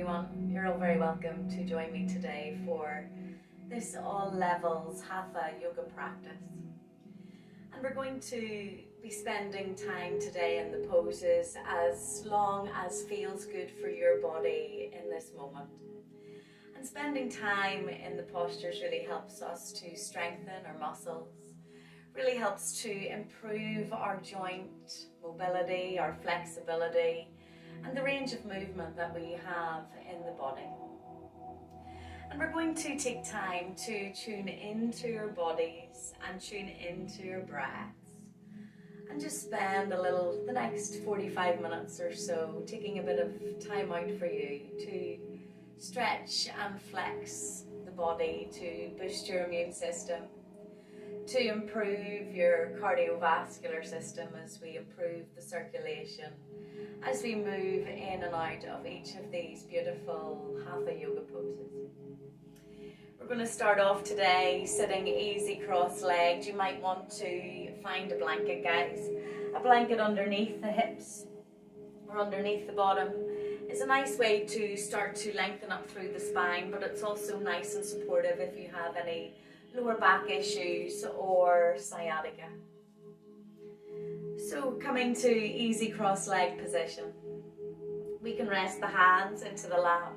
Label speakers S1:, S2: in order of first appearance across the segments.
S1: everyone. You're all very welcome to join me today for this all levels Hatha Yoga practice. And we're going to be spending time today in the poses as long as feels good for your body in this moment. And spending time in the postures really helps us to strengthen our muscles, really helps to improve our joint mobility, our flexibility, and the range of movement that we have in the body. And we're going to take time to tune into your bodies and tune into your breaths, and just spend the next 45 minutes or so taking a bit of time out for you to stretch and flex the body, to boost your immune system, to improve your cardiovascular system as we improve the circulation, as we move in and out of each of these beautiful Hatha Yoga poses. We're going to start off today sitting easy cross-legged. You might want to find a blanket, guys. A blanket underneath the hips or underneath the bottom is a nice way to start to lengthen up through the spine, but it's also nice and supportive if you have any lower back issues or sciatica. So coming to easy cross-legged position, we can rest the hands into the lap.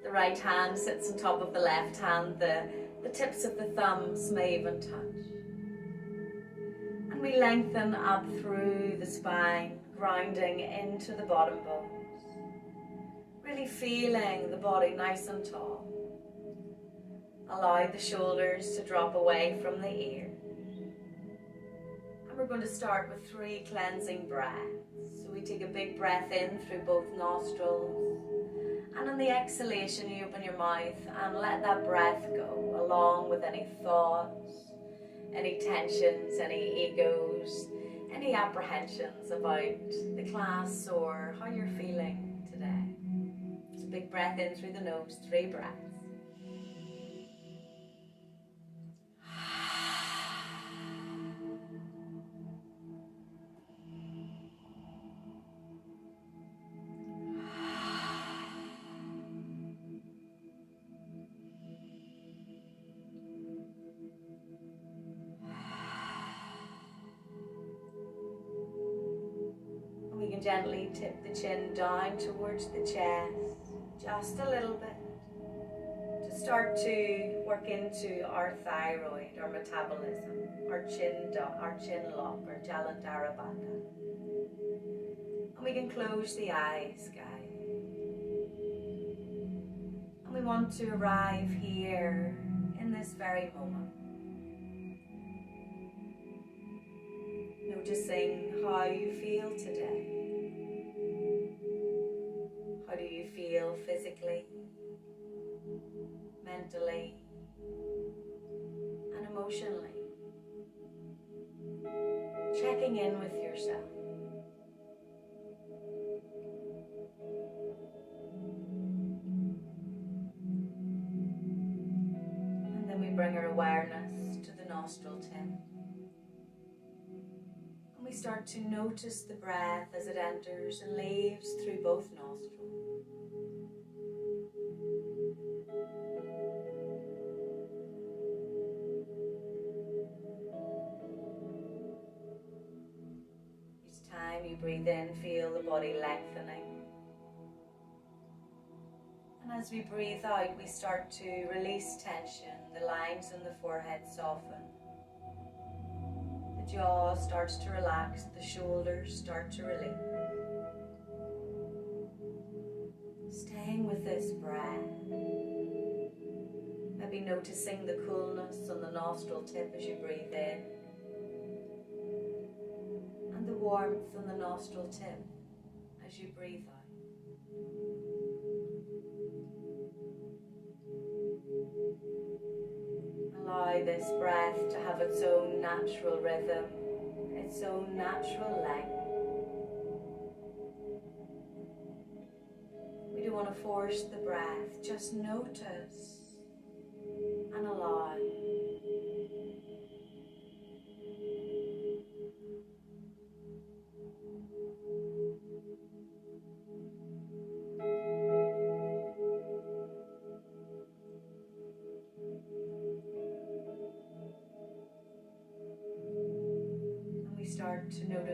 S1: The right hand sits on top of the left hand, the tips of the thumbs may even touch. And we lengthen up through the spine, grounding into the bottom bones. Really feeling the body nice and tall. Allow the shoulders to drop away from the ear. And we're going to start with 3 cleansing breaths. So we take a big breath in through both nostrils. And on the exhalation, you open your mouth and let that breath go, along with any thoughts, any tensions, any egos, any apprehensions about the class or how you're feeling today. So big breath in through the nose, 3 breaths. Gently tip the chin down towards the chest, just a little bit, to start to work into our thyroid, our metabolism, our chin lock, our Jalandhara Bandha. And we can close the eyes, guys. And we want to arrive here in this very moment. Noticing how you feel today. How do you feel physically, mentally, and emotionally? Checking in with yourself. And then we bring our awareness to the nostril tip. We start to notice the breath as it enters and leaves through both nostrils. Each time you breathe in, feel the body lengthening. And as we breathe out, we start to release tension. The lines in the forehead soften. The jaw starts to relax, the shoulders start to release. Staying with this breath. Maybe noticing the coolness on the nostril tip as you breathe in. And the warmth on the nostril tip as you breathe out. Allow this breath to have its own natural rhythm, its own natural length. We don't want to force the breath, just notice and allow.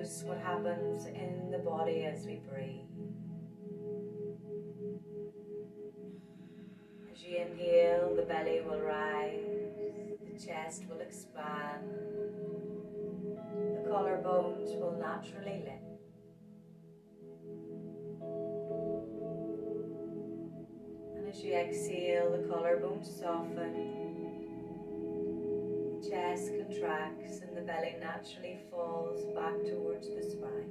S1: notice what happens in the body as we breathe. As you inhale, the belly will rise, the chest will expand, the collarbones will naturally lift. And as you exhale, the collarbones soften, the chest contracts, and the belly naturally falls back towards the spine.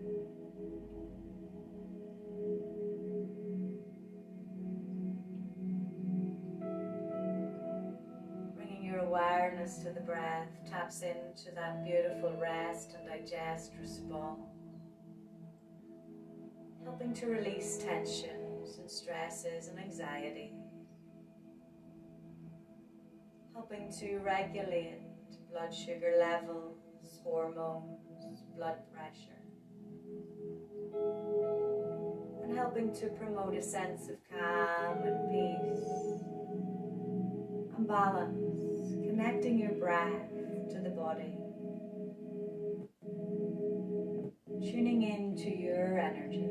S1: Awareness to the breath taps into that beautiful rest and digest response, helping to release tensions and stresses and anxiety, helping to regulate blood sugar levels, hormones, blood pressure, and helping to promote a sense of calm and peace and balance. Connecting your breath to the body, tuning into your energy.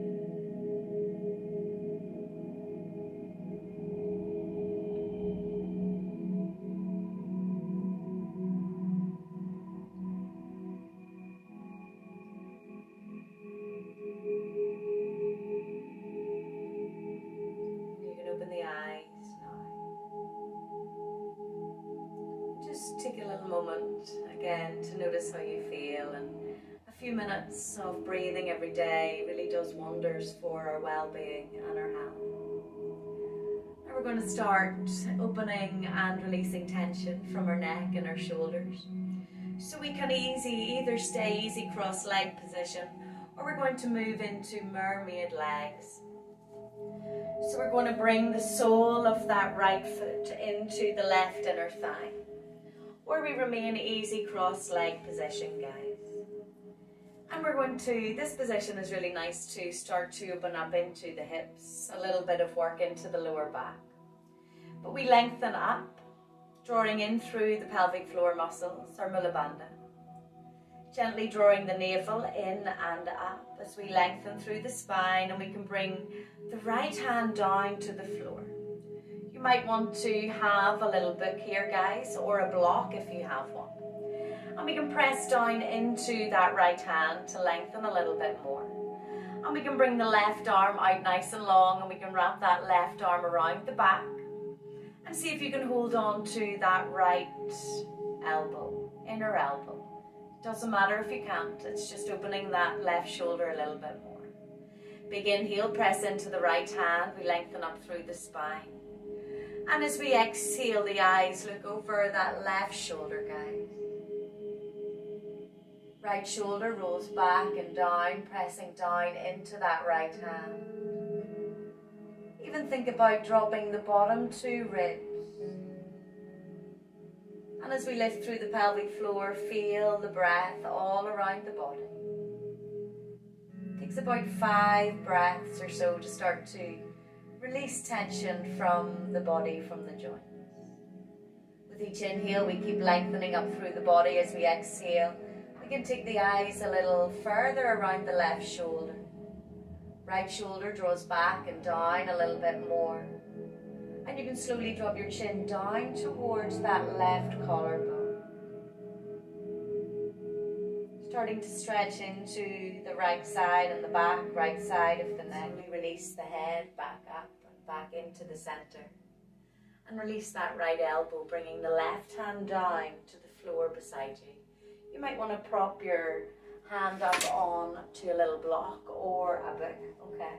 S1: You can open the eyes now. Just take a little moment again to notice how you feel, and a few minutes of breathing every day really does wonders for our well-being and our health. Now we're going to start opening and releasing tension from our neck and our shoulders. So we can either stay easy cross-leg position, or we're going to move into mermaid legs. So we're going to bring the sole of that right foot into the left inner thigh, or we remain easy cross-leg position, guys. And we're going to, this position is really nice to start to open up into the hips, a little bit of work into the lower back. But we lengthen up, drawing in through the pelvic floor muscles, or mula bandha. Gently drawing the navel in and up as we lengthen through the spine, and we can bring the right hand down to the floor. You might want to have a little book here, guys, or a block if you have one. And we can press down into that right hand to lengthen a little bit more. And we can bring the left arm out nice and long, and we can wrap that left arm around the back. And see if you can hold on to that right elbow, inner elbow. Doesn't matter if you can't, it's just opening that left shoulder a little bit more. Big inhale, press into the right hand, we lengthen up through the spine. And as we exhale, the eyes look over that left shoulder, guys. Right shoulder rolls back and down, pressing down into that right hand. Even think about dropping the bottom two ribs. And as we lift through the pelvic floor, feel the breath all around the body. It takes about 5 breaths or so to start to release tension from the body, from the joints. With each inhale, we keep lengthening up through the body. As we exhale, we can take the eyes a little further around the left shoulder. Right shoulder draws back and down a little bit more. And you can slowly drop your chin down towards that left collarbone. Starting to stretch into the right side and the back, right side of the neck. We release the head back up and back into the center. And release that right elbow, bringing the left hand down to the floor beside you. You might want to prop your hand up on to a little block or a book, okay?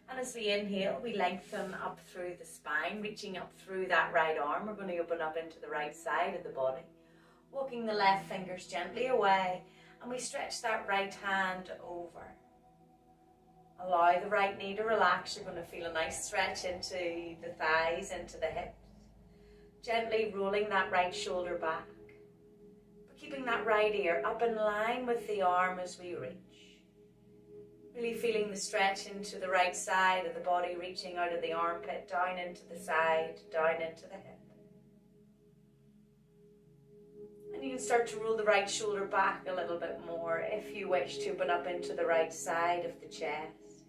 S1: And as we inhale, we lengthen up through the spine, reaching up through that right arm. We're going to open up into the right side of the body, walking the left fingers gently away, and we stretch that right hand over. Allow the right knee to relax. You're going to feel a nice stretch into the thighs, into the hips. Gently rolling that right shoulder back, but keeping that right ear up in line with the arm as we reach. Really feeling the stretch into the right side of the body, reaching out of the armpit, down into the side, down into the hip. And you can start to roll the right shoulder back a little bit more if you wish to open up into the right side of the chest.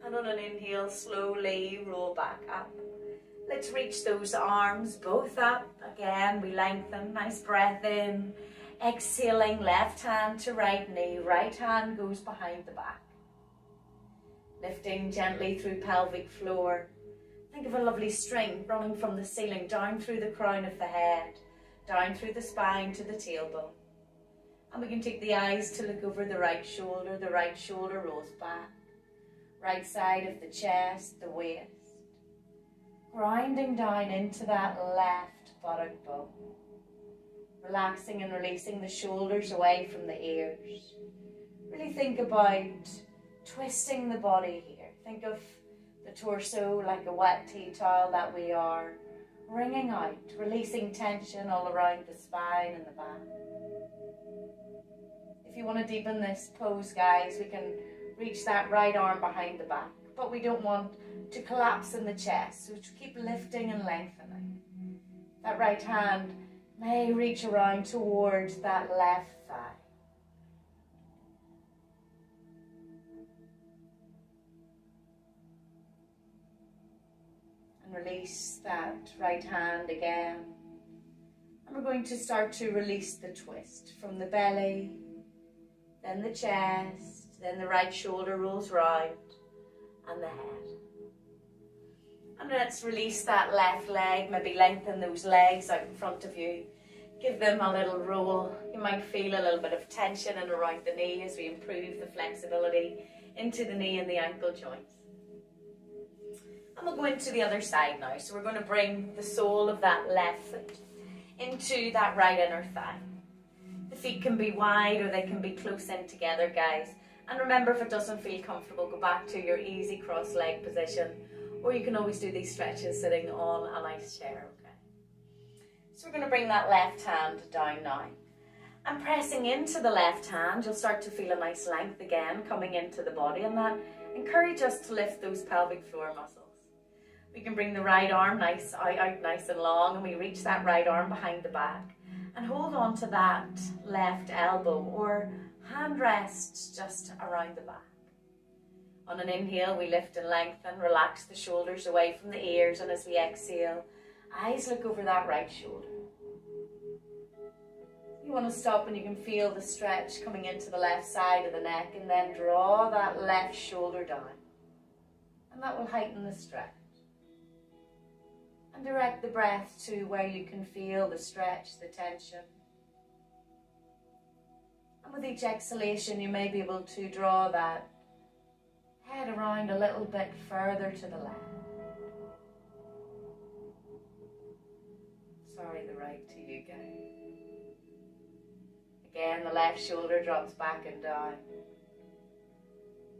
S1: And on an inhale, slowly roll back up. Let's reach those arms both up. Again, we lengthen. Nice breath in. Exhaling, left hand to right knee. Right hand goes behind the back. Lifting gently through pelvic floor. Think of a lovely string running from the ceiling down through the crown of the head, down through the spine to the tailbone. And we can take the eyes to look over the right shoulder rolls back. Right side of the chest, the waist. Grinding down into that left buttock bone. Relaxing and releasing the shoulders away from the ears. Really think about twisting the body here. Think of the torso like a wet tea towel that we are. Wringing out, releasing tension all around the spine and the back. If you want to deepen this pose, guys, we can reach that right arm behind the back, but we don't want to collapse in the chest, so keep lifting and lengthening. That right hand may reach around towards that left thigh. And release that right hand again. And we're going to start to release the twist from the belly, then the chest, then the right shoulder rolls round, and the head. And let's release that left leg, maybe lengthen those legs out in front of you. Give them a little roll. You might feel a little bit of tension in around the knee as we improve the flexibility into the knee and the ankle joints. And we'll go into the other side now. So we're going to bring the sole of that left foot into that right inner thigh. The feet can be wide or they can be close in together, guys. And remember, if it doesn't feel comfortable, go back to your easy cross-leg position, or you can always do these stretches sitting on a nice chair, okay? So we're going to bring that left hand down now. And pressing into the left hand, you'll start to feel a nice length again coming into the body, and that encourage us to lift those pelvic floor muscles. We can bring the right arm out nice and long, and we reach that right arm behind the back and hold on to that left elbow or hand rests just around the back. On an inhale, we lift and lengthen, relax the shoulders away from the ears, and as we exhale, eyes look over that right shoulder. You want to stop and you can feel the stretch coming into the left side of the neck, and then draw that left shoulder down. And that will heighten the stretch. And direct the breath to where you can feel the stretch, the tension. And with each exhalation, you may be able to draw that head around a little bit further to the left. Sorry, the right to you, guys. Again, the left shoulder drops back and down.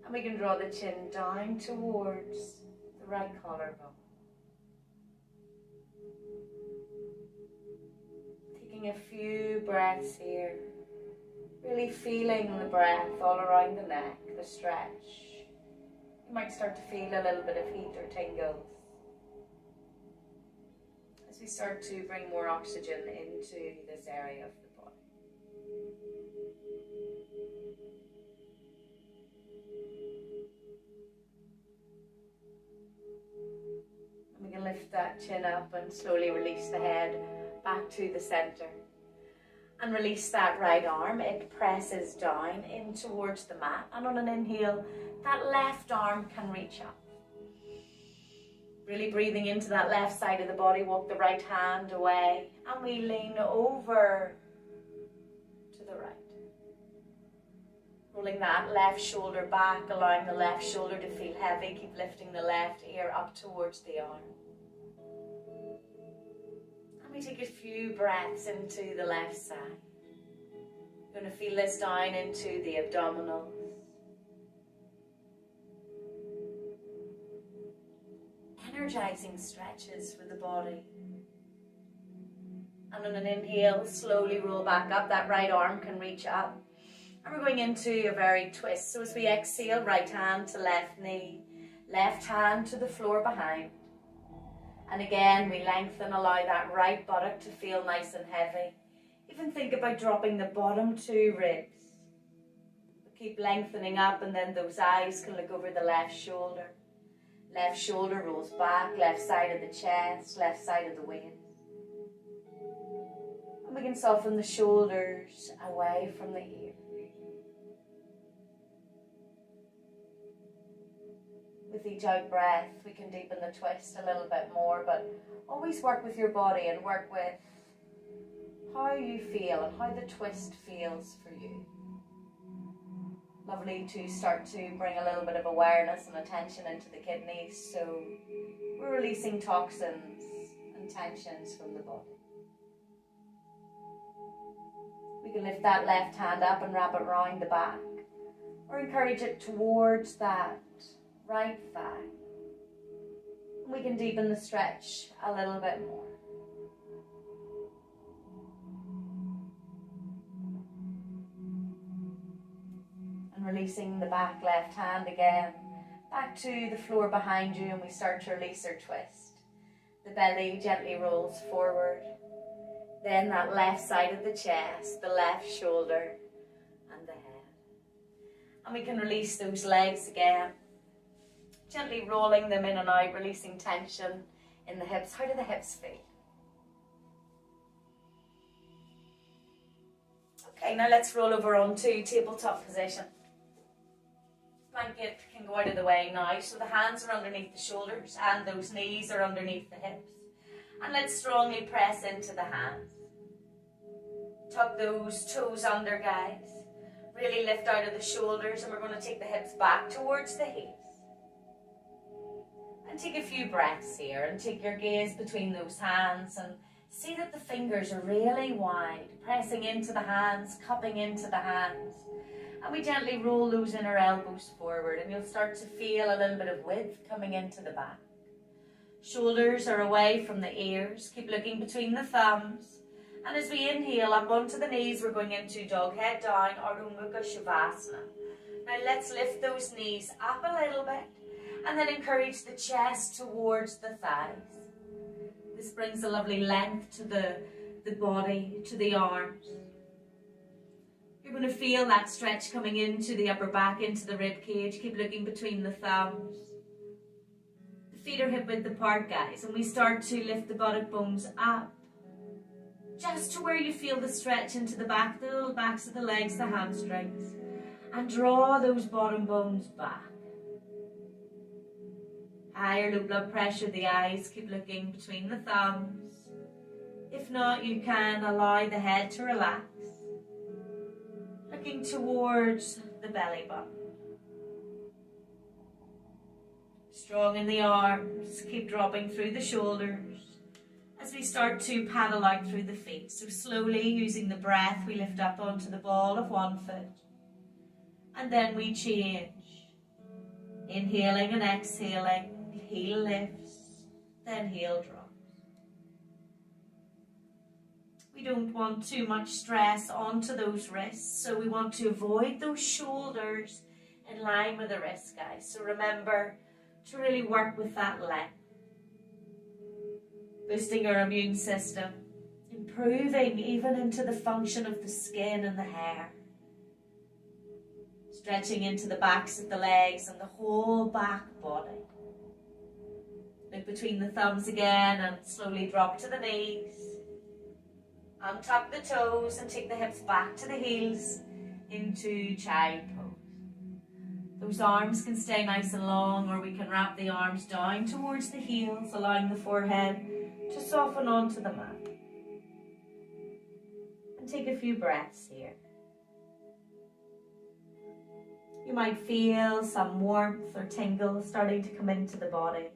S1: And we can draw the chin down towards the right collarbone. Taking a few breaths here. Really feeling the breath all around the neck, the stretch. You might start to feel a little bit of heat or tingles as we start to bring more oxygen into this area of the body. And we can lift that chin up and slowly release the head back to the center. And release that right arm. It presses down in towards the mat. And on an inhale, that left arm can reach up. Really breathing into that left side of the body. Walk the right hand away. And we lean over to the right. Rolling that left shoulder back, allowing the left shoulder to feel heavy. Keep lifting the left ear up towards the arm. We take a few breaths into the left side. You're going to feel this down into the abdominals. Energizing stretches for the body. And on an inhale, slowly roll back up. That right arm can reach up. And we're going into a very twist. So as we exhale, right hand to left knee, left hand to the floor behind. And again, we lengthen, allow that right buttock to feel nice and heavy. Even think about dropping the bottom 2 ribs. Keep lengthening up, and then those eyes can look over the left shoulder. Left shoulder rolls back, left side of the chest, left side of the waist. And we can soften the shoulders away from the ears. With each out breath, we can deepen the twist a little bit more, but always work with your body and work with how you feel and how the twist feels for you. Lovely to start to bring a little bit of awareness and attention into the kidneys, so we're releasing toxins and tensions from the body. We can lift that left hand up and wrap it round the back, or encourage it towards that right thigh. We can deepen the stretch a little bit more. And releasing the back left hand again, back to the floor behind you, and we start to release our twist. The belly gently rolls forward. Then that left side of the chest, the left shoulder, and the head. And we can release those legs again. Gently rolling them in and out, releasing tension in the hips. How do the hips feel? Okay, now let's roll over onto tabletop position. Blanket can go out of the way now, so the hands are underneath the shoulders and those knees are underneath the hips. And let's strongly press into the hands. Tuck those toes under, guys. Really lift out of the shoulders, and we're going to take the hips back towards the heels. And take a few breaths here, and take your gaze between those hands and see that the fingers are really wide, pressing into the hands, cupping into the hands. And we gently roll those inner elbows forward, and you'll start to feel a little bit of width coming into the back. Shoulders are away from the ears. Keep looking between the thumbs. And as we inhale up onto the knees, we're going into dog head down, Ardha Mukha Shavasana. Now let's lift those knees up a little bit, and then encourage the chest towards the thighs. This brings a lovely length to the body, to the arms. You're going to feel that stretch coming into the upper back, into the rib cage. Keep looking between the thumbs. The feet are hip width apart, guys, and we start to lift the buttock bones up, just to where you feel the stretch into the back, the little backs of the legs, the hamstrings, and draw those bottom bones back. High or low blood pressure, the eyes, keep looking between the thumbs. If not, you can allow the head to relax, looking towards the belly button. Strong in the arms, keep dropping through the shoulders as we start to paddle out through the feet. So slowly, using the breath, we lift up onto the ball of one foot, and then we change. Inhaling and exhaling. Heel lifts, then heel drops. We don't want too much stress onto those wrists, so we want to avoid those shoulders in line with the wrists, guys. So remember to really work with that length. Boosting our immune system, improving even into the function of the skin and the hair. Stretching into the backs of the legs and the whole back body. Look between the thumbs again and slowly drop to the knees. Untuck the toes and take the hips back to the heels into child pose. Those arms can stay nice and long, or we can wrap the arms down towards the heels, allowing the forehead to soften onto the mat. And take a few breaths here. You might feel some warmth or tingle starting to come into the body.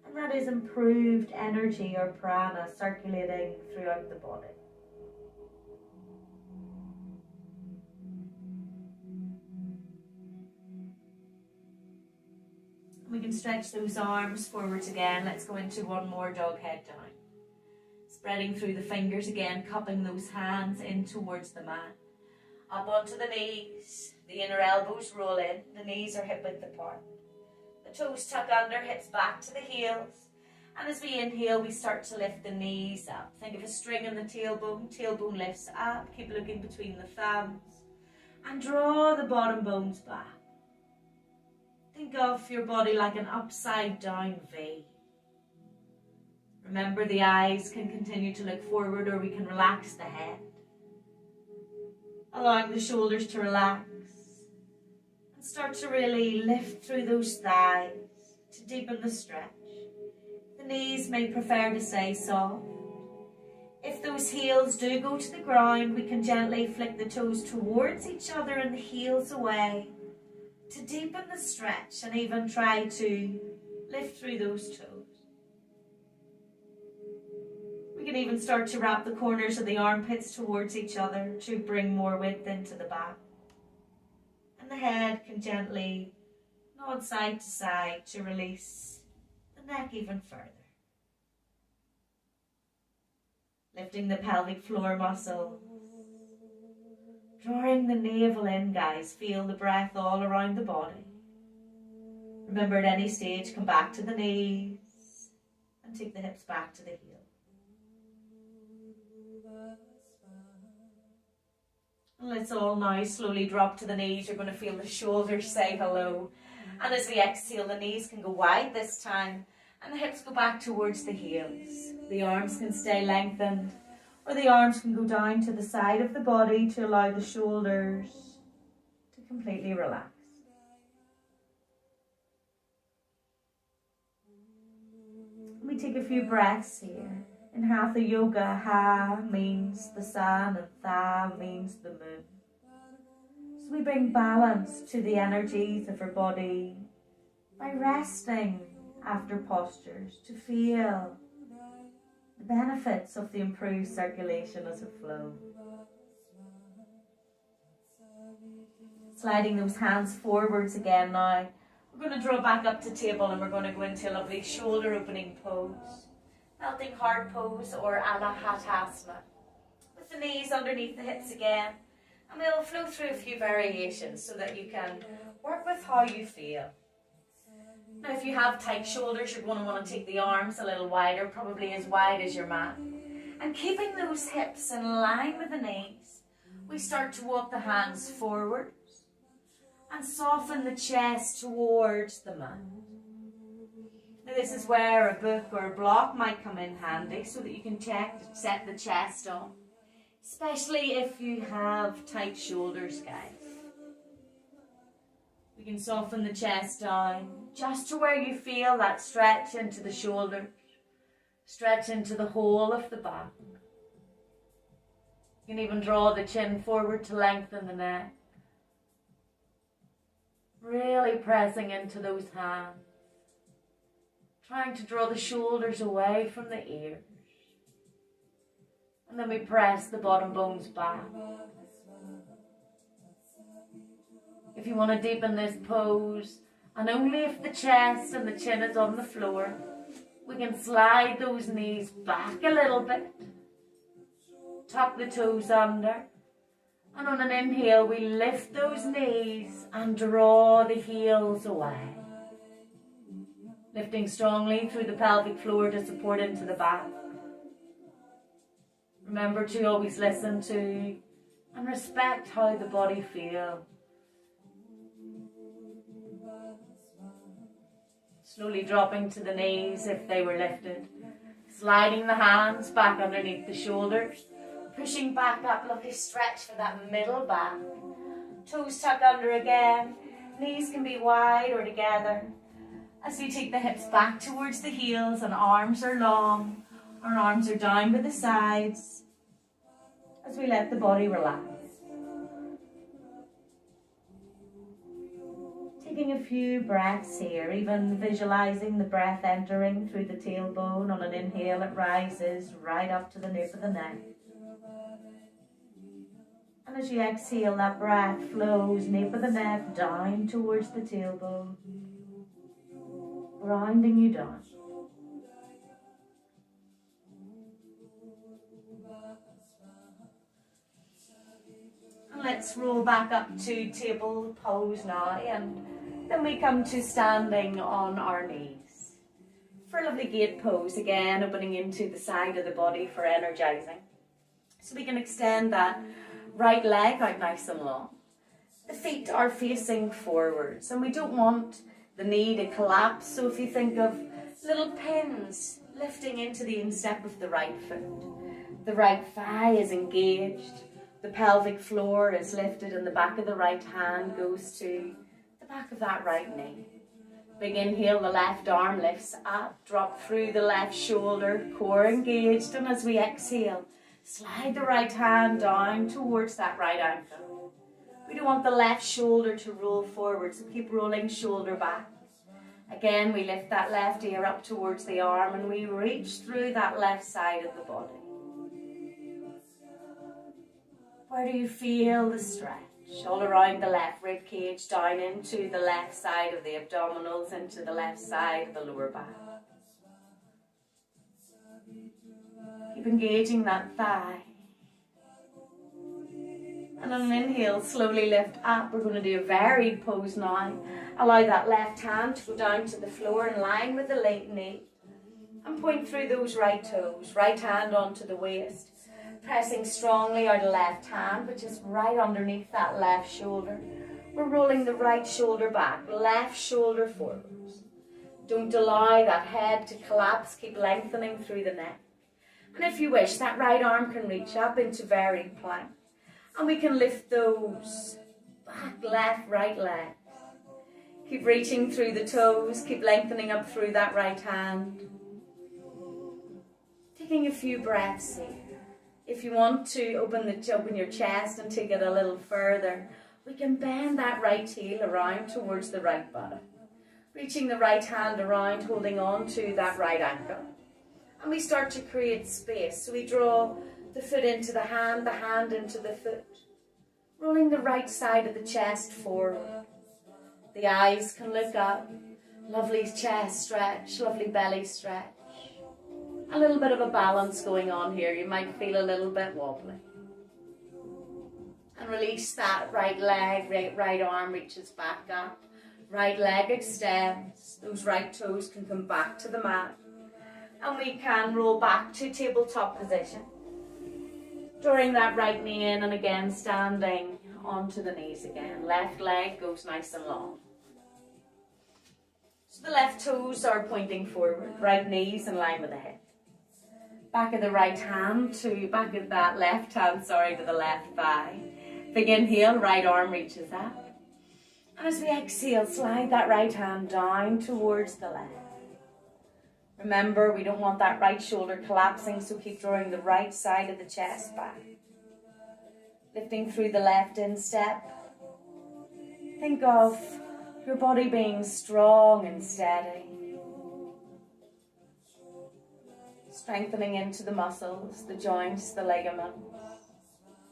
S1: And that is improved energy or prana circulating throughout the body. We can stretch those arms forwards again. Let's go into one more dog head down. Spreading through the fingers again, cupping those hands in towards the mat. Up onto the knees. The inner elbows roll in. The knees are hip width apart. The toes tuck under, hips back to the heels. And as we inhale, we start to lift the knees up. Think of a string in the tailbone lifts up. Keep looking between the thumbs. And draw the bottom bones back. Think of your body like an upside down V. Remember, the eyes can continue to look forward, or we can relax the head. Allowing the shoulders to relax. And start to really lift through those thighs to deepen the stretch. The knees may prefer to stay soft. If those heels do go to the ground, we can gently flick the toes towards each other and the heels away to deepen the stretch, and even try to lift through those toes. We can even start to wrap the corners of the armpits towards each other to bring more width into the back. And the head can gently nod side to side to release the neck even further. Lifting the pelvic floor muscles. Drawing the navel in, guys. Feel the breath all around the body. Remember, at any stage, come back to the knees and take the hips back to the heels. And let's all now slowly drop to the knees. You're going to feel the shoulders say hello. And as we exhale, the knees can go wide this time and the hips go back towards the heels. The arms can stay lengthened, or the arms can go down to the side of the body to allow the shoulders to completely relax. We take a few breaths here. In Hatha Yoga, Ha means the sun and Tha means the moon. So we bring balance to the energies of our body by resting after postures to feel the benefits of the improved circulation as it flows. Sliding those hands forwards again now. We're going to draw back up to table and we're going to go into a lovely shoulder opening pose. Melting heart pose or Anahatasana. With the knees underneath the hips again. And we'll flow through a few variations so that you can work with how you feel. Now if you have tight shoulders, you're going to want to take the arms a little wider, probably as wide as your mat. And keeping those hips in line with the knees, we start to walk the hands forwards and soften the chest towards the mat. Now this is where a book or a block might come in handy so that you can set the chest on, especially if you have tight shoulders, guys. We can soften the chest down just to where you feel that stretch into the shoulders, stretch into the whole of the back. You can even draw the chin forward to lengthen the neck. Really pressing into those hands, trying to draw the shoulders away from the ears. And then we press the bottom bones back. If you want to deepen this pose, and only if the chest and the chin is on the floor, we can slide those knees back a little bit, tuck the toes under, and on an inhale we lift those knees and draw the heels away. Lifting strongly through the pelvic floor to support into the back. Remember to always listen to and respect how the body feels. Slowly dropping to the knees if they were lifted. Sliding the hands back underneath the shoulders. Pushing back up, lovely stretch for that middle back. Toes tucked under again. Knees can be wide or together. As we take the hips back towards the heels and arms are long. Our arms are down by the sides. As we let the body relax. Taking a few breaths here, even visualizing the breath entering through the tailbone. On an inhale it rises right up to the nape of the neck. And as you exhale, that breath flows nape of the neck down towards the tailbone, grounding you down. And let's roll back up to table pose now, and then we come to standing on our knees. for a lovely gate pose, again opening into the side of the body for energizing. So we can extend that right leg out nice and long. The feet are facing forwards and we don't want the knee to collapse, so if you think of little pins lifting into the instep of the right foot, the right thigh is engaged, the pelvic floor is lifted and the back of the right hand goes to the back of that right knee. Big inhale, the left arm lifts up, drop through the left shoulder, core engaged, and as we exhale, slide the right hand down towards that right ankle. We don't want the left shoulder to roll forward, so keep rolling shoulder back. Again, we lift that left ear up towards the arm and we reach through that left side of the body. Where do you feel the stretch? All around the left rib cage, down into the left side of the abdominals, into the left side of the lower back. Keep engaging that thigh. And on an inhale, slowly lift up. We're going to do a varied pose now. Allow that left hand to go down to the floor in line with the left knee. And point through those right toes. Right hand onto the waist. Pressing strongly out the left hand, which is right underneath that left shoulder. We're rolling the right shoulder back, left shoulder forwards. Don't allow that head to collapse. Keep lengthening through the neck. And if you wish, that right arm can reach up into varied plank. And we can lift those back, left, right leg. Keep reaching through the toes. Keep lengthening up through that right hand. Taking a few breaths here. If you want to open your chest and take it a little further, we can bend that right heel around towards the right buttock. Reaching the right hand around, holding on to that right ankle. And we start to create space. So we draw the foot into the hand into the foot. Rolling the right side of the chest forward. The eyes can look up. Lovely chest stretch, lovely belly stretch. A little bit of a balance going on here. You might feel a little bit wobbly. And release that right leg, right arm reaches back up. Right leg extends. Those right toes can come back to the mat. And we can roll back to tabletop position. Drawing that right knee in and again standing onto the knees again. Left leg goes nice and long. So the left toes are pointing forward. Right knees in line with the hip. Back of the right hand to back of that left hand, to the left thigh. Big inhale, right arm reaches up. And as we exhale, slide that right hand down towards the left. Remember, we don't want that right shoulder collapsing, so keep drawing the right side of the chest back. Lifting through the left instep. Think of your body being strong and steady. Strengthening into the muscles, the joints, the ligaments.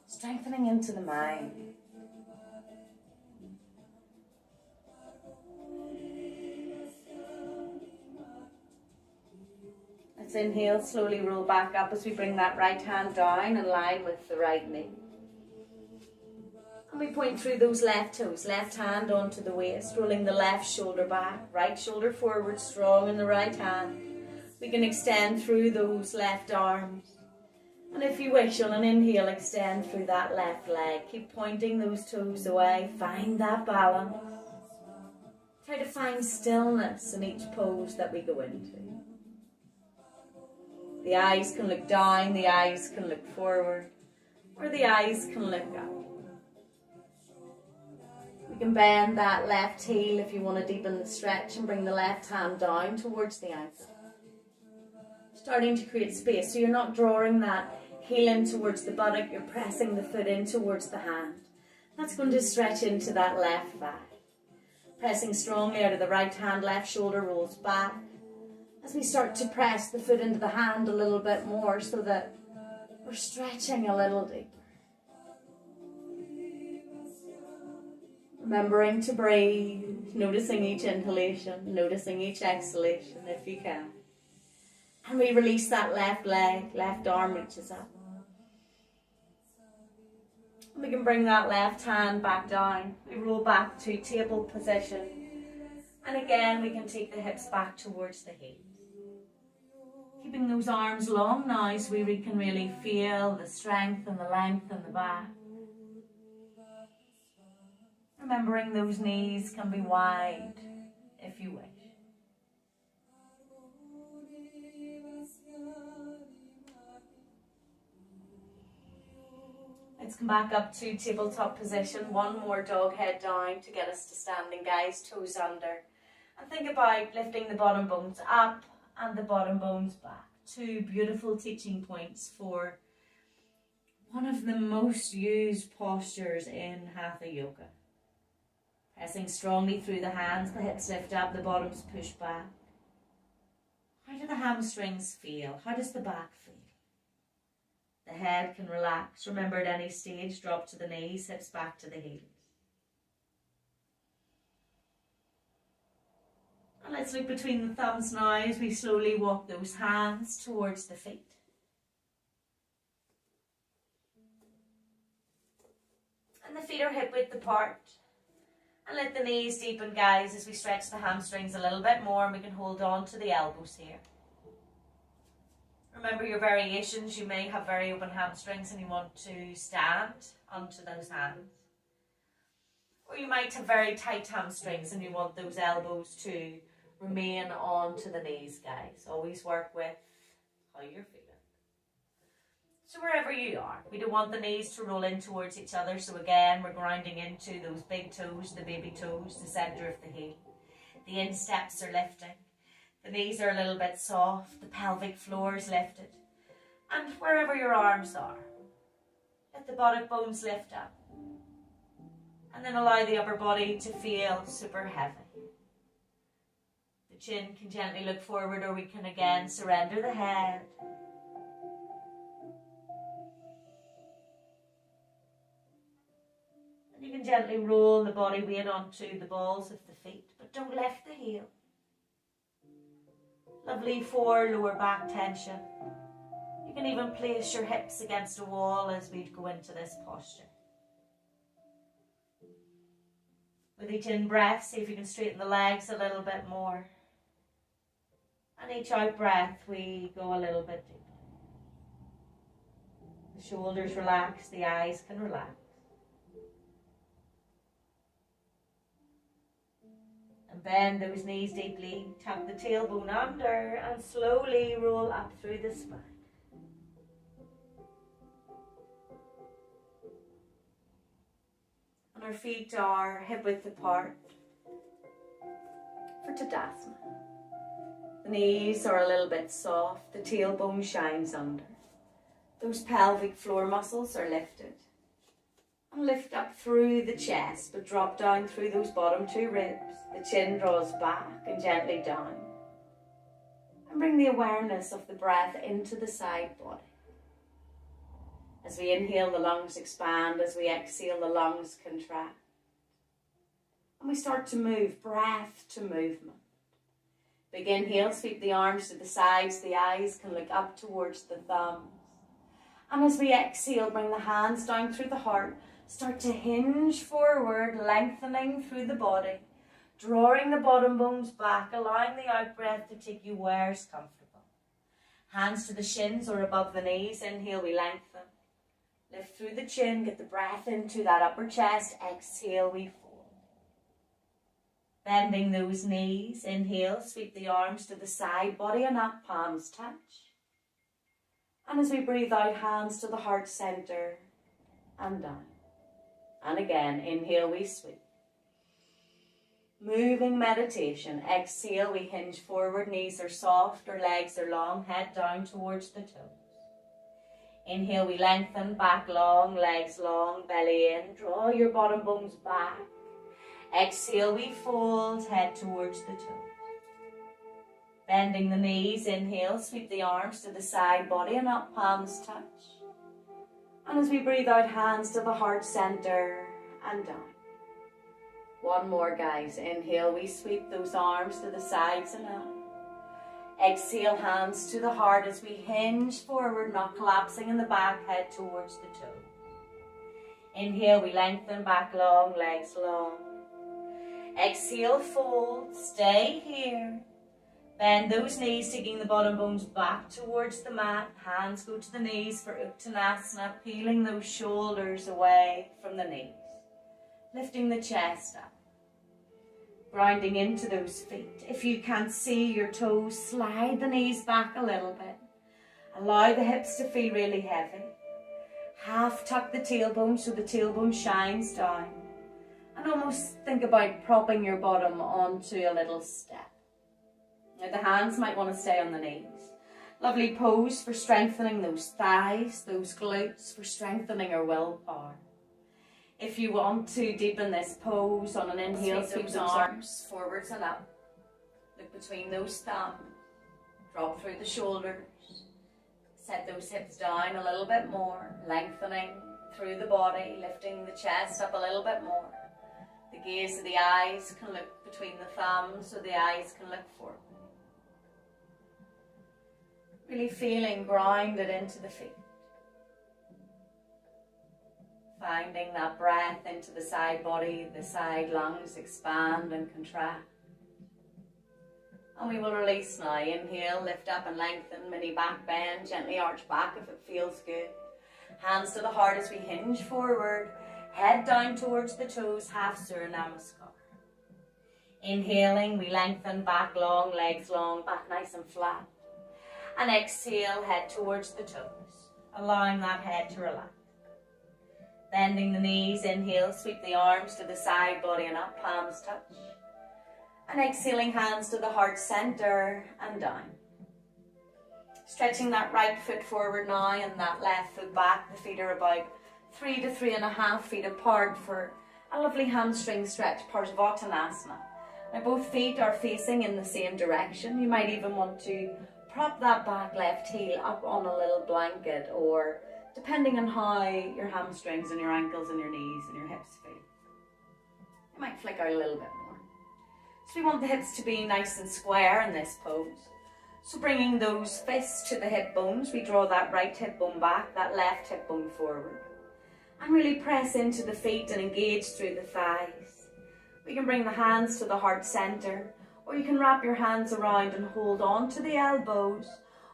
S1: Strengthening into the mind. Let's inhale, slowly roll back up as we bring that right hand down in line with the right knee. And we point through those left toes, left hand onto the waist, rolling the left shoulder back, right shoulder forward, strong in the right hand. We can extend through those left arms. And if you wish, on an inhale, extend through that left leg. Keep pointing those toes away. Find that balance. Try to find stillness in each pose that we go into. The eyes can look down, the eyes can look forward, or the eyes can look up. We can bend that left heel if you want to deepen the stretch and bring the left hand down towards the ankle. Starting to create space, so you're not drawing that heel in towards the buttock, you're pressing the foot in towards the hand. That's going to stretch into that left thigh. Pressing strongly out of the right hand, left shoulder rolls back. As we start to press the foot into the hand a little bit more so that we're stretching a little deeper. Remembering to breathe, noticing each inhalation, noticing each exhalation if you can. And we release that left leg, left arm reaches up. And we can bring that left hand back down. We roll back to table position. And again, we can take the hips back towards the heels. Keeping those arms long now so we can really feel the strength and the length in the back. Remembering those knees can be wide if you wish. Let's come back up to tabletop position. One more dog head down to get us to standing, guys. Toes under. And think about lifting the bottom bones up and the bottom bones back. Two beautiful teaching points for one of the most used postures in Hatha Yoga. Pressing strongly through the hands, the hips lift up, the bottoms push back. How do the hamstrings feel? How does the back feel? The head can relax. Remember, at any stage, drop to the knees, hips back to the heels. And let's look between the thumbs now as we slowly walk those hands towards the feet. And the feet are hip width apart. And let the knees deepen, guys, as we stretch the hamstrings a little bit more, and we can hold on to the elbows here. Remember your variations. You may have very open hamstrings and you want to stand onto those hands. Or you might have very tight hamstrings and you want those elbows to remain onto the knees, guys. Always work with how you're feeling. So wherever you are, we don't want the knees to roll in towards each other. So again, we're grounding into those big toes, the baby toes, the centre of the heel. The insteps are lifting. The knees are a little bit soft. The pelvic floor is lifted. And wherever your arms are, let the buttock bones lift up. And then allow the upper body to feel super heavy. The chin can gently look forward, or we can again surrender the head. And you can gently roll the body weight onto the balls of the feet, but don't lift the heel. Lovely for lower back tension. You can even place your hips against a wall as we go into this posture. With each in-breath, see if you can straighten the legs a little bit more. And each out-breath, we go a little bit deeper. The shoulders relax, the eyes can relax. And bend those knees deeply, tuck the tailbone under and slowly roll up through the spine. And our feet are hip width apart for Tadasana. The knees are a little bit soft, the tailbone shines under. Those pelvic floor muscles are lifted. And lift up through the chest, but drop down through those bottom two ribs. The chin draws back and gently down. And bring the awareness of the breath into the side body. As we inhale, the lungs expand. As we exhale, the lungs contract. And we start to move, breath to movement. Big inhale, sweep the arms to the sides. The eyes can look up towards the thumbs. And as we exhale, bring the hands down through the heart. Start to hinge forward, lengthening through the body. Drawing the bottom bones back, allowing the out-breath to take you where's comfortable. Hands to the shins or above the knees. Inhale, we lengthen. Lift through the chin, get the breath into that upper chest. Exhale, we fold. Bending those knees. Inhale, sweep the arms to the side, body and up, palms touch. And as we breathe out, hands to the heart center and down. And again, inhale, we sweep. Moving meditation. Exhale, we hinge forward, knees are soft, our legs are long, head down towards the toes. Inhale, we lengthen, back long, legs long, belly in. Draw your bottom bones back. Exhale, we fold, head towards the toes. Bending the knees, inhale, sweep the arms to the side, body and up, palms touch. And as we breathe out, hands to the heart center and down. One more, guys. Inhale, we sweep those arms to the sides and up. Exhale, hands to the heart as we hinge forward, not collapsing in the back, head towards the toes. Inhale, we lengthen, back long, legs long. Exhale, fold, stay here. Bend those knees, taking the bottom bones back towards the mat. Hands go to the knees for Uttanasana, peeling those shoulders away from the knees. Lifting the chest up. Grounding into those feet. If you can't see your toes, slide the knees back a little bit. Allow the hips to feel really heavy. Half tuck the tailbone so the tailbone shines down. And almost think about propping your bottom onto a little step. Now the hands might want to stay on the knees. Lovely pose for strengthening those thighs, those glutes, for strengthening our willpower. If you want to deepen this pose on an inhale, sweep those arms forwards and up. Look between those thumbs. Drop through the shoulders. Set those hips down a little bit more, lengthening through the body, lifting the chest up a little bit more. The gaze of the eyes can look between the thumbs so the eyes can look forward. Really feeling grounded into the feet. Finding that breath into the side body, the side lungs expand and contract. And we will release now. Inhale, lift up and lengthen, mini back bend, gently arch back if it feels good. Hands to the heart as we hinge forward, head down towards the toes, half Surya Namaskar. Inhaling, we lengthen back long, legs long, back nice and flat. And exhale, head towards the toes, allowing that head to relax. Bending the knees, inhale, sweep the arms to the side, body and up, palms touch. And exhaling, hands to the heart center and down. Stretching that right foot forward now and that left foot back. The feet are about 3 to 3.5 feet apart for a lovely hamstring stretch, Parsvattanasana. Now both feet are facing in the same direction. You might even want to prop that back left heel up on a little blanket, or depending on how your hamstrings and your ankles and your knees and your hips feel. You might flick out a little bit more. So we want the hips to be nice and square in this pose. So bringing those fists to the hip bones, we draw that right hip bone back, that left hip bone forward. And really press into the feet and engage through the thighs. We can bring the hands to the heart center, or you can wrap your hands around and hold on to the elbows,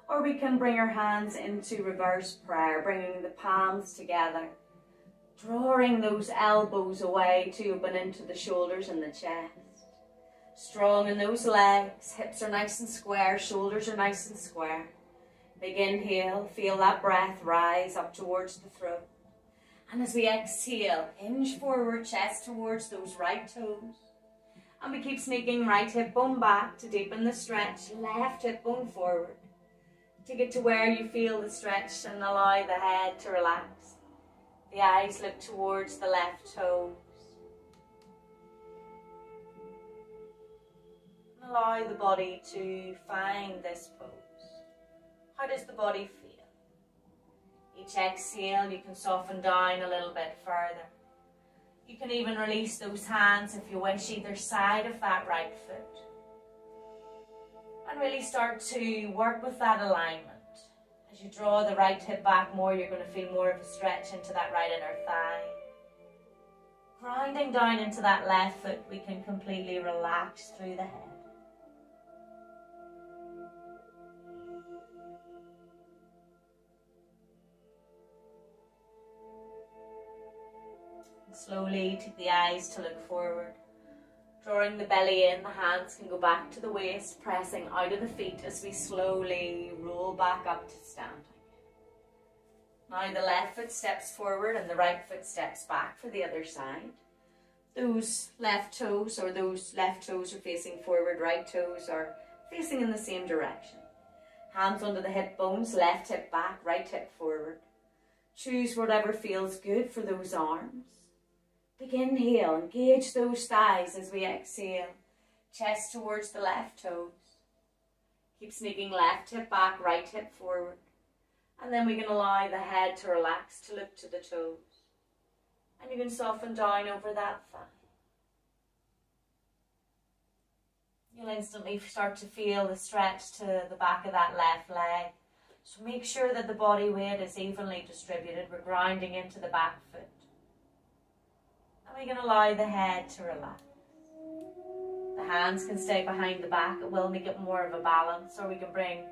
S1: or we can bring our hands into reverse prayer, bringing the palms together, drawing those elbows away to open into the shoulders and the chest. Strong in those legs, hips are nice and square, shoulders are nice and square. Big inhale, feel that breath rise up towards the throat. And as we exhale, hinge forward, chest towards those right toes. And we keep sneaking right hip bone back to deepen the stretch, left hip bone forward. Take it to where you feel the stretch and allow the head to relax. The eyes look towards the left toes. Allow the body to find this pose. How does the body feel? Each exhale, you can soften down a little bit further. You can even release those hands if you wish, either side of that right foot. And really start to work with that alignment. As you draw the right hip back more, you're going to feel more of a stretch into that right inner thigh. Grounding down into that left foot, we can completely relax through the head. Slowly take the eyes to look forward. Drawing the belly in, the hands can go back to the waist, pressing out of the feet as we slowly roll back up to standing. Now the left foot steps forward and the right foot steps back for the other side. Those left toes are facing forward, right toes are facing in the same direction. Hands under the hip bones, left hip back, right hip forward. Choose whatever feels good for those arms. Big inhale, engage those thighs as we exhale. Chest towards the left toes. Keep sneaking left hip back, right hip forward. And then we can allow the head to relax, to look to the toes. And you can soften down over that thigh. You'll instantly start to feel the stretch to the back of that left leg. So make sure that the body weight is evenly distributed. We're grounding into the back foot. And we can allow the head to relax. The hands can stay behind the back. It will make it more of a balance, or we can bring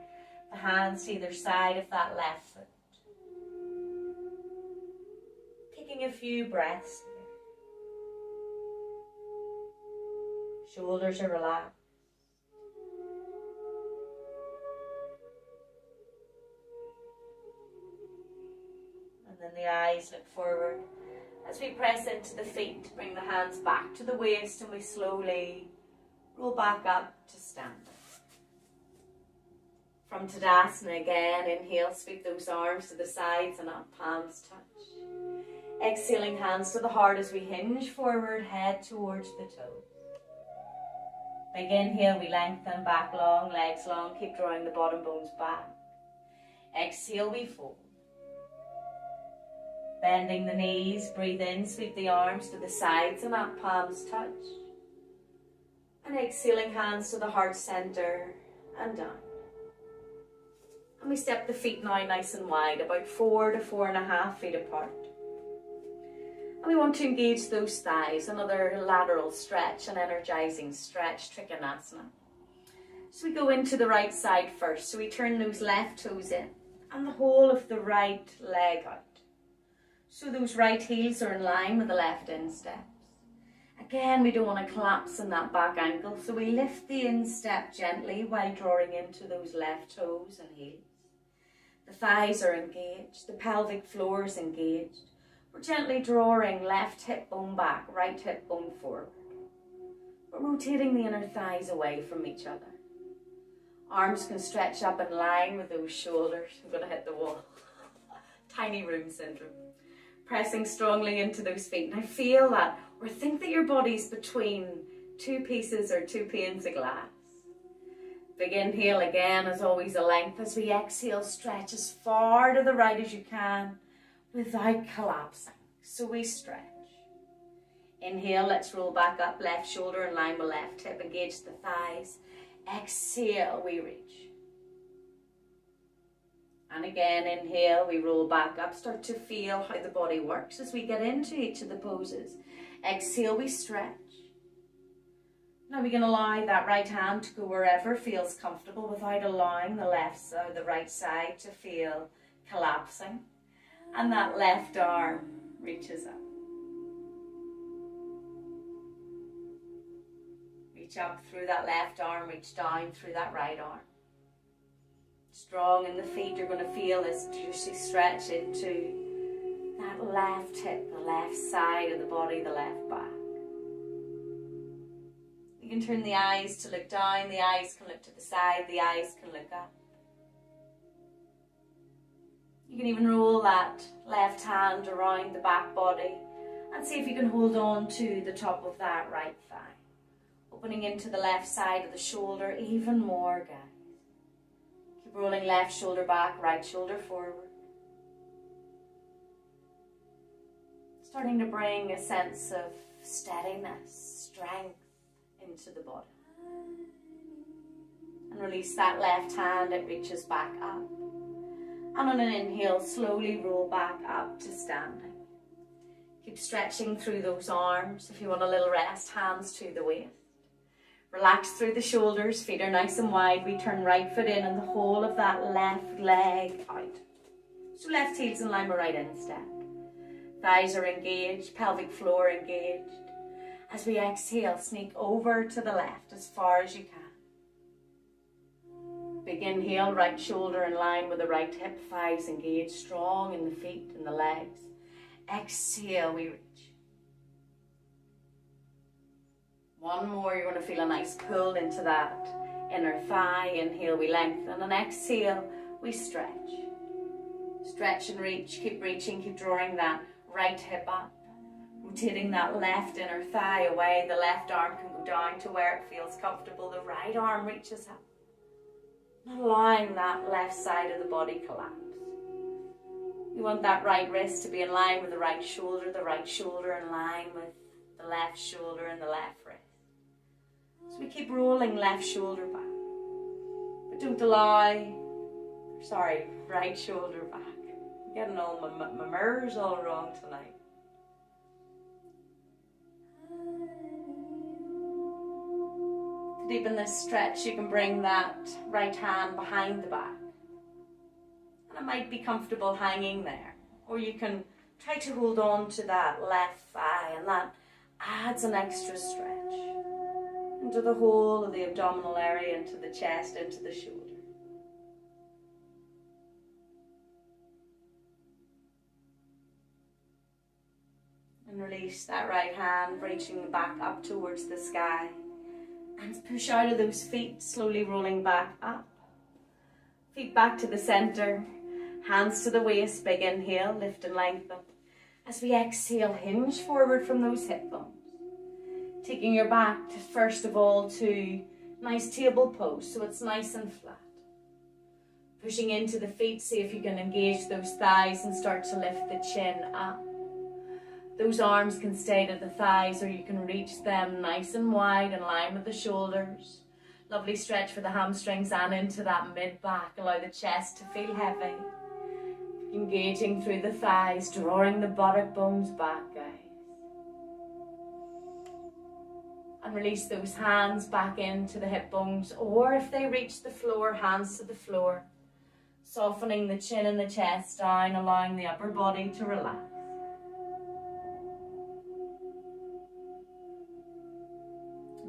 S1: the hands to either side of that left foot. Taking a few breaths here. Shoulders are relaxed. And then the eyes look forward. As we press into the feet, bring the hands back to the waist, and we slowly roll back up to stand. From Tadasana again, inhale, sweep those arms to the sides and up, palms touch. Exhaling, hands to the heart as we hinge forward, head towards the toes. Big inhale, we lengthen back long, legs long, keep drawing the bottom bones back. Exhale, we fold. Bending the knees, breathe in, sweep the arms to the sides and up, palms touch. And exhaling, hands to the heart center and down. And we step the feet now nice and wide, about 4 to 4.5 feet apart. And we want to engage those thighs, another lateral stretch, an energizing stretch, Trikonasana. So we go into the right side first. So we turn those left toes in and the whole of the right leg out. So those right heels are in line with the left insteps. Again, we don't want to collapse in that back ankle, so we lift the instep gently while drawing into those left toes and heels. The thighs are engaged, the pelvic floor is engaged. We're gently drawing left hip bone back, right hip bone forward. We're rotating the inner thighs away from each other. Arms can stretch up in line with those shoulders. I'm going to hit the wall. Tiny room syndrome. Pressing strongly into those feet. Now feel that, or think that your body's between two pieces or two panes of glass. Big inhale again, as always, a length. As we exhale, stretch as far to the right as you can without collapsing. So we stretch. Inhale, let's roll back up, left shoulder in line with left hip, engage the thighs. Exhale, we reach. And again, inhale, we roll back up, start to feel how the body works as we get into each of the poses. Exhale, we stretch. Now we can allow that right hand to go wherever feels comfortable without allowing the right side to feel collapsing. And that left arm reaches up. Reach up through that left arm, reach down through that right arm. Strong in the feet, you're going to feel this juicy stretch into that left hip, the left side of the body, the left back. You can turn the eyes to look down, the eyes can look to the side, the eyes can look up. You can even roll that left hand around the back body and see if you can hold on to the top of that right thigh. Opening into the left side of the shoulder even more, guys. Keep rolling left shoulder back, right shoulder forward. Starting to bring a sense of steadiness, strength into the body. And release that left hand, it reaches back up. And on an inhale, slowly roll back up to standing. Keep stretching through those arms. If you want a little rest, hands to the waist. Relax through the shoulders, feet are nice and wide. We turn right foot in and the whole of that left leg out. So left heel's in line with right instep. Thighs are engaged, pelvic floor engaged. As we exhale, sneak over to the left as far as you can. Big inhale, right shoulder in line with the right hip, thighs engaged, strong in the feet and the legs. Exhale, we reach. One more, you're going to feel a nice pull into that inner thigh. Inhale, we lengthen, and exhale, we stretch. Stretch and reach, keep reaching, keep drawing that right hip up. Rotating that left inner thigh away, the left arm can go down to where it feels comfortable, the right arm reaches up. Not allowing that left side of the body collapse. You want that right wrist to be in line with the right shoulder in line with the left shoulder and the left wrist. So we keep rolling left shoulder back. But don't allow, right shoulder back. I'm getting all my mirrors all wrong tonight. deepen this stretch, you can bring that right hand behind the back. And it might be comfortable hanging there. Or you can try to hold on to that left thigh, and that adds an extra stretch into the whole of the abdominal area, into the chest, into the shoulder. And release that right hand, reaching back up towards the sky. And push out of those feet, slowly rolling back up. Feet back to the center. Hands to the waist, big inhale, lift and lengthen. As we exhale, hinge forward from those hip bones. Taking your back, first of all, to nice table pose, so it's nice and flat. Pushing into the feet, see if you can engage those thighs and start to lift the chin up. Those arms can stay to the thighs, or you can reach them nice and wide in line with the shoulders. Lovely stretch for the hamstrings and into that mid-back. Allow the chest to feel heavy. Engaging through the thighs, drawing the buttock bones back, guys. And release those hands back into the hip bones, or if they reach the floor, hands to the floor. Softening the chin and the chest down, allowing the upper body to relax.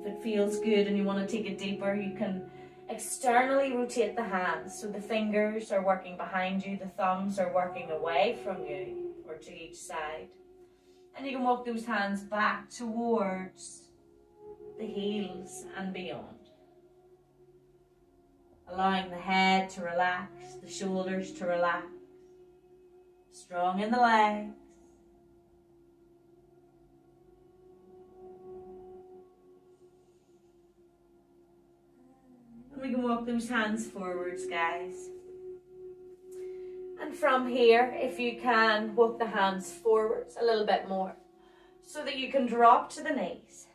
S1: If it feels good and you want to take it deeper, you can externally rotate the hands, so the fingers are working behind you, the thumbs are working away from you or to each side. And you can walk those hands back towards the heels and beyond. Allowing the head to relax, the shoulders to relax. Strong in the legs. We can walk those hands forwards, guys. And from here, if you can, walk the hands forwards a little bit more so that you can drop to the knees.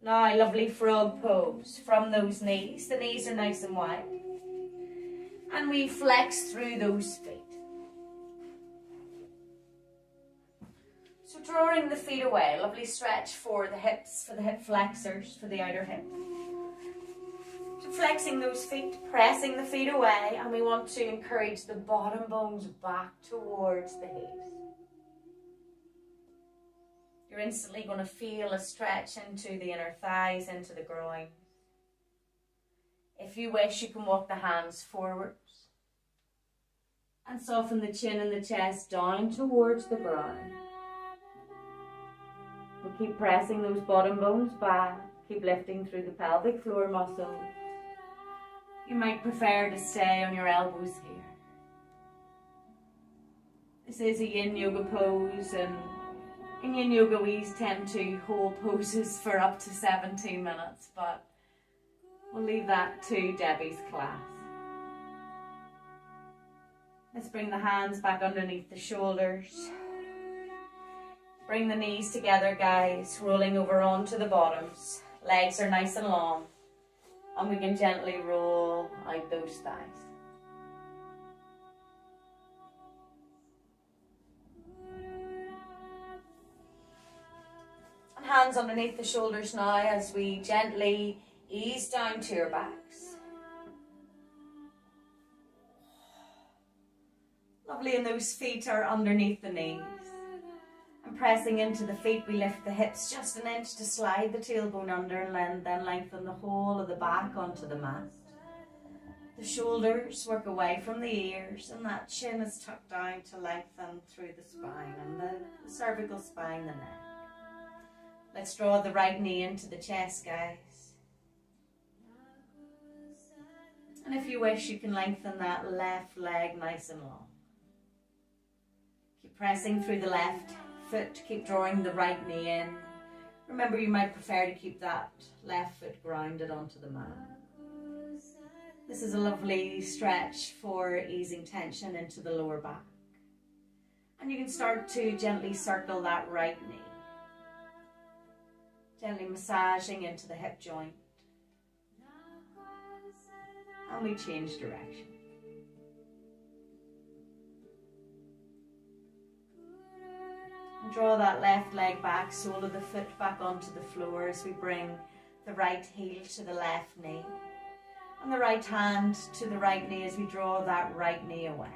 S1: Now, lovely frog pose from those knees. The knees are nice and wide. And we flex through those feet. So drawing the feet away, lovely stretch for the hips, for the hip flexors, for the outer hip. So flexing those feet, pressing the feet away, and we want to encourage the bottom bones back towards the hips. You're instantly going to feel a stretch into the inner thighs, into the groin. If you wish, you can walk the hands forwards and soften the chin and the chest down towards the ground. We'll keep pressing those bottom bones back, keep lifting through the pelvic floor muscles. You might prefer to stay on your elbows here. This is a yin yoga pose, and in yin yoga we tend to hold poses for up to 17 minutes, but we'll leave that to Debbie's class. Let's bring the hands back underneath the shoulders. Bring the knees together, guys, rolling over onto the bottoms. Legs are nice and long. And we can gently roll out those thighs. And hands underneath the shoulders now as we gently ease down to your backs. Lovely, and those feet are underneath the knees. And pressing into the feet, we lift the hips just an inch to slide the tailbone under, and then lengthen the whole of the back onto the mat. The shoulders work away from the ears, and that chin is tucked down to lengthen through the spine and the cervical spine, the neck. Let's draw the right knee into the chest, guys. And if you wish, you can lengthen that left leg nice and long. Keep pressing through the left foot, keep drawing the right knee in. Remember, you might prefer to keep that left foot grounded onto the mat. This is a lovely stretch for easing tension into the lower back. And you can start to gently circle that right knee. Gently massaging into the hip joint. And we change direction. And draw that left leg back, sole of the foot back onto the floor as we bring the right heel to the left knee. And the right hand to the right knee as we draw that right knee away.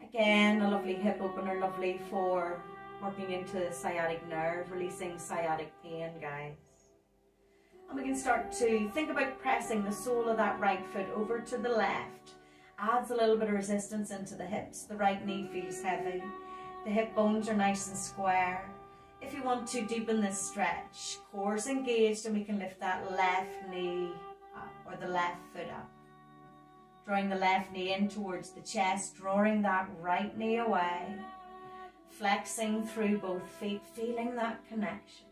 S1: Again, a lovely hip opener, lovely for working into the sciatic nerve, releasing sciatic pain, guys. And we can start to think about pressing the sole of that right foot over to the left. Adds a little bit of resistance into the hips. The right knee feels heavy. The hip bones are nice and square. If you want to deepen this stretch, core's engaged, and we can lift that left knee up, or the left foot up. Drawing the left knee in towards the chest, drawing that right knee away. Flexing through both feet, feeling that connection.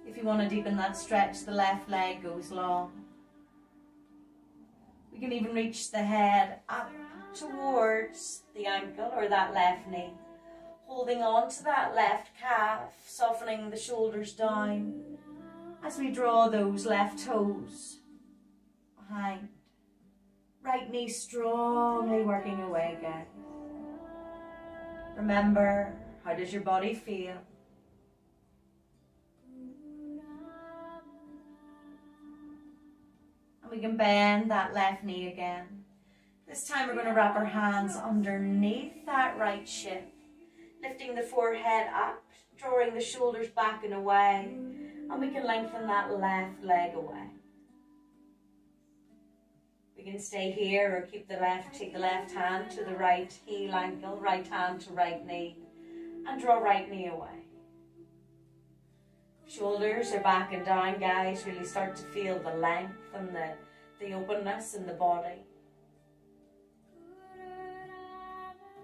S1: If you want to deepen that stretch, the left leg goes long. We can even reach the head up towards the ankle or that left knee. Holding on to that left calf, softening the shoulders down as we draw those left toes behind. Right knee strongly working away, guys. Remember, how does your body feel? And we can bend that left knee again. This time we're going to wrap our hands underneath that right shin. Lifting the forehead up, drawing the shoulders back and away, and we can lengthen that left leg away. We can stay here or take the left hand to the right heel ankle, right hand to right knee, and draw right knee away. Shoulders are back and down, guys. Really start to feel the length and the openness in the body.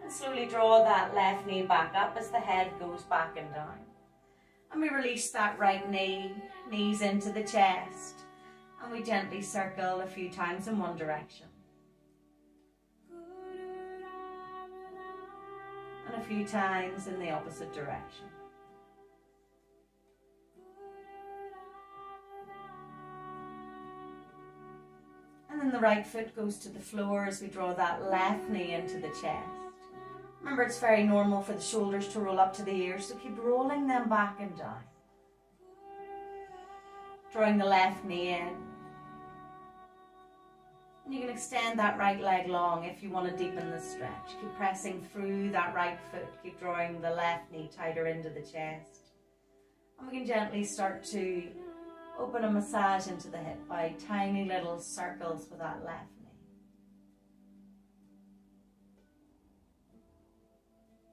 S1: And slowly draw that left knee back up as the head goes back and down. And we release that right knee, knees into the chest. And we gently circle a few times in one direction. And a few times in the opposite direction. And then the right foot goes to the floor as we draw that left knee into the chest. Remember, it's very normal for the shoulders to roll up to the ears, so keep rolling them back and down. Drawing the left knee in. And you can extend that right leg long if you want to deepen the stretch. Keep pressing through that right foot. Keep drawing the left knee tighter into the chest. And we can gently start to open a massage into the hip by tiny little circles with that left knee.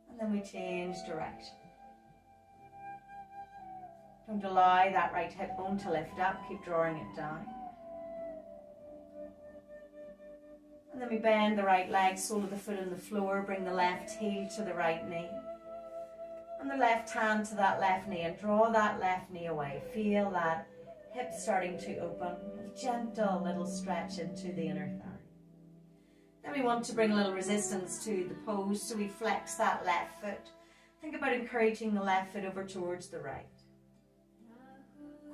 S1: And then we change direction. Don't allow that right hip bone to lift up. Keep drawing it down. And then we bend the right leg, sole of the foot on the floor. Bring the left heel to the right knee. And the left hand to that left knee. And draw that left knee away. Feel that hip starting to open. A gentle little stretch into the inner thigh. Then we want to bring a little resistance to the pose. So we flex that left foot. Think about encouraging the left foot over towards the right.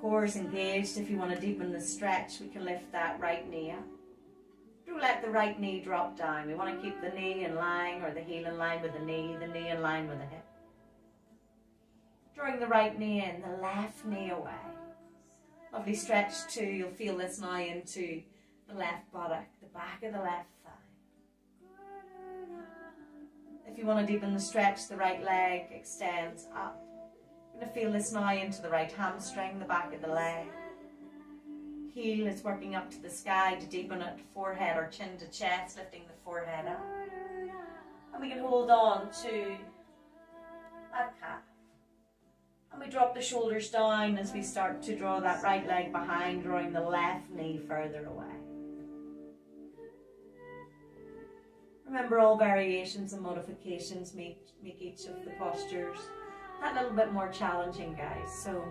S1: Core is engaged. If you want to deepen the stretch, we can lift that right knee up. Don't let the right knee drop down. We want to keep the knee in line, or the heel in line with the knee in line with the hip. Drawing the right knee in, the left knee away. Lovely stretch too. You'll feel this now into the left buttock, the back of the left thigh. If you want to deepen the stretch, the right leg extends up. You're going to feel this now into the right hamstring, the back of the leg. Heel is working up to the sky to deepen it, forehead or chin to chest, lifting the forehead up. And we can hold on to that calf. And we drop the shoulders down as we start to draw that right leg behind, drawing the left knee further away. Remember, all variations and modifications make each of the postures that little bit more challenging, guys. So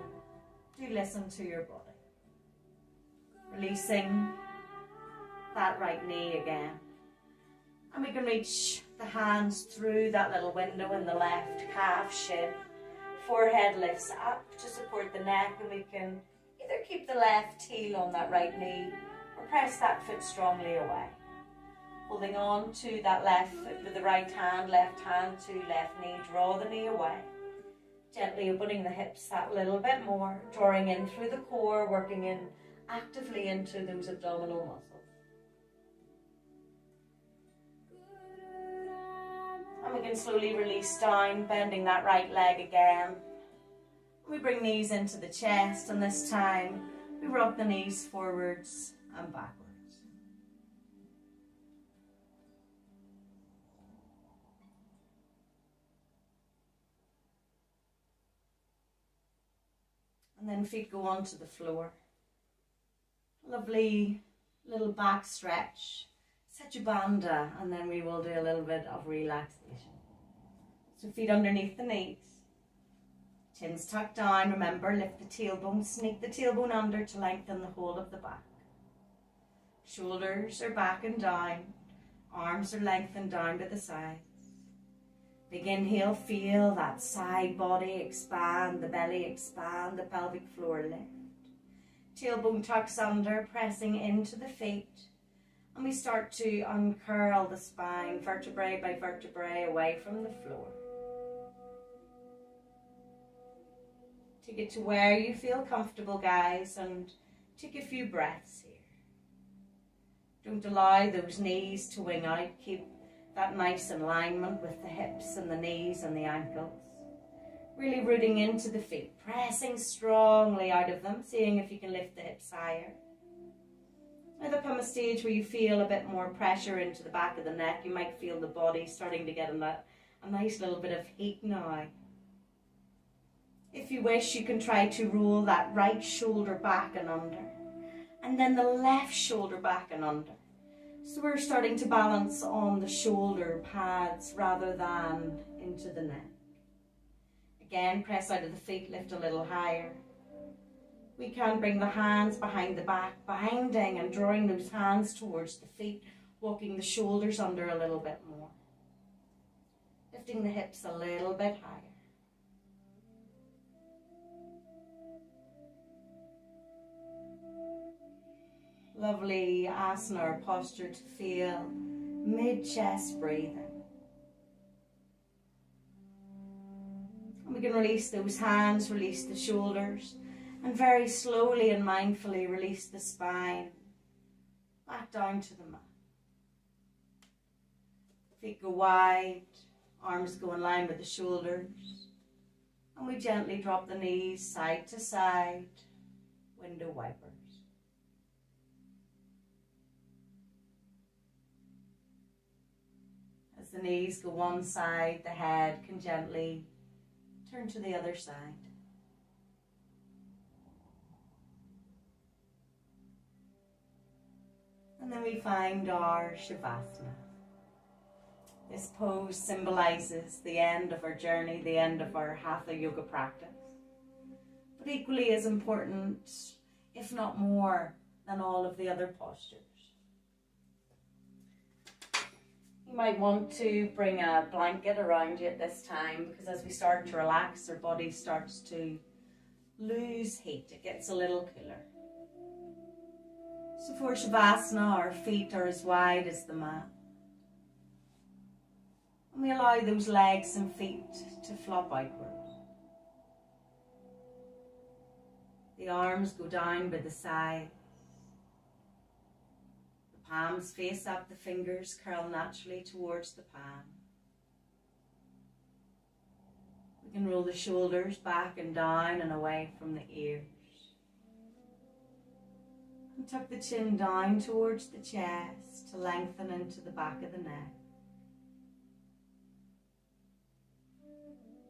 S1: do listen to your body. Releasing that right knee again. And we can reach the hands through that little window in the left calf shin. Forehead lifts up to support the neck, and we can either keep the left heel on that right knee or press that foot strongly away. Holding on to that left foot with the right hand to left knee, draw the knee away. Gently opening the hips that little bit more, drawing in through the core, working in actively into those abdominal muscles. And we can slowly release down, bending that right leg again. We bring knees into the chest, and this time we rock the knees forwards and backwards. And then feet go onto the floor. Lovely little back stretch. Sajabandha, and then we will do a little bit of relaxation. So feet underneath the knees. Chins tucked down. Remember, lift the tailbone, sneak the tailbone under to lengthen the whole of the back. Shoulders are back and down. Arms are lengthened down to the sides. Big inhale, feel that side body expand, the belly expand, the pelvic floor lift. Tailbone tucks under, pressing into the feet. And we start to uncurl the spine, vertebrae by vertebrae, away from the floor. Take it to where you feel comfortable, guys, and take a few breaths here. Don't allow those knees to wing out. Keep that nice alignment with the hips and the knees and the ankles. Really rooting into the feet, pressing strongly out of them, seeing if you can lift the hips higher. Now there'll come a stage where you feel a bit more pressure into the back of the neck. You might feel the body starting to get a nice little bit of heat now. If you wish, you can try to roll that right shoulder back and under, and then the left shoulder back and under. So we're starting to balance on the shoulder pads rather than into the neck. Again, press out of the feet, lift a little higher. We can bring the hands behind the back, binding and drawing those hands towards the feet, walking the shoulders under a little bit more. Lifting the hips a little bit higher. Lovely asana or posture to feel mid-chest breathing. And we can release those hands, release the shoulders, and very slowly and mindfully release the spine back down to the mat. Feet go wide, arms go in line with the shoulders, and we gently drop the knees side to side, window wipers. As the knees go one side, the head can gently turn to the other side. And then we find our Savasana. This pose symbolizes the end of our journey, the end of our Hatha Yoga practice. But equally as important, if not more, than all of the other postures. You might want to bring a blanket around you at this time, because as we start to relax, our body starts to lose heat. It gets a little cooler. So for Savasana, our feet are as wide as the mat. And we allow those legs and feet to flop outwards. The arms go down by the sides. The palms face up, the fingers curl naturally towards the palm. We can roll the shoulders back and down and away from the ears. And tuck the chin down towards the chest to lengthen into the back of the neck.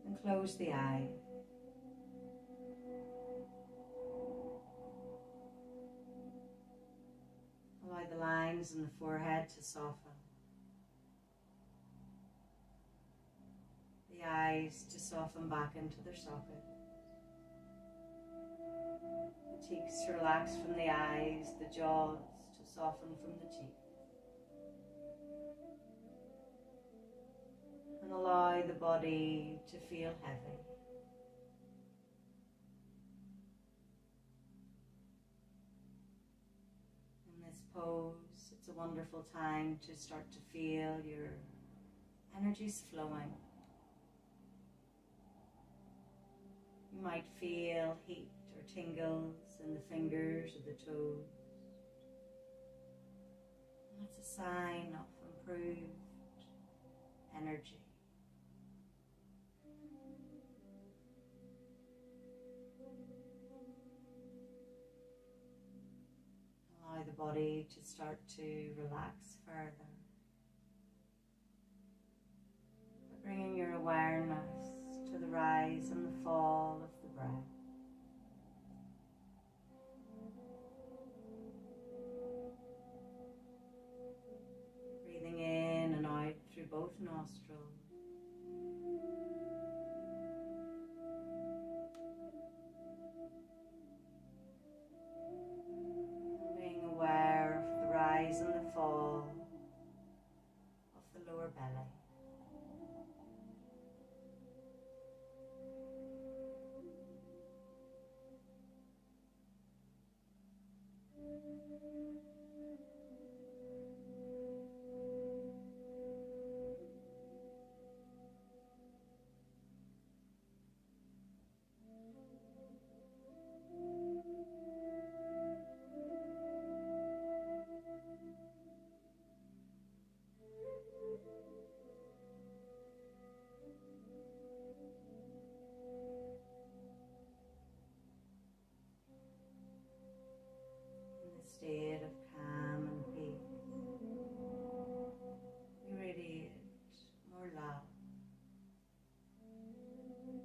S1: And close the eyes. Allow the lines in the forehead to soften. The eyes to soften back into their socket. The cheeks to relax from the eyes, the jaws to soften from the cheeks. And allow the body to feel heavy. In this pose, it's a wonderful time to start to feel your energies flowing.
S2: You might feel heat or tingles in the fingers or the toes. That's a sign of improved energy. Allow the body to start to relax further. Bringing your awareness to the rise and the fall of the breath. Breathing in and out through both nostrils. Being aware of the rise and the fall of the lower belly. State of calm and peace. You radiate more love,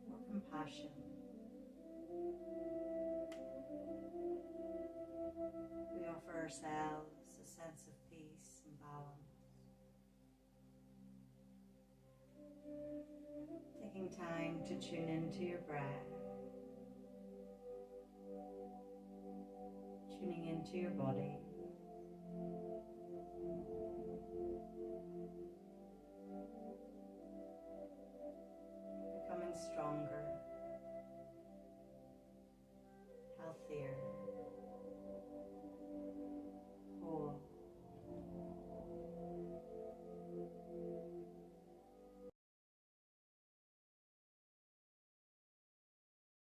S2: more compassion. We offer ourselves a sense of peace and balance. Taking time to tune into your breath. Tuning into your body.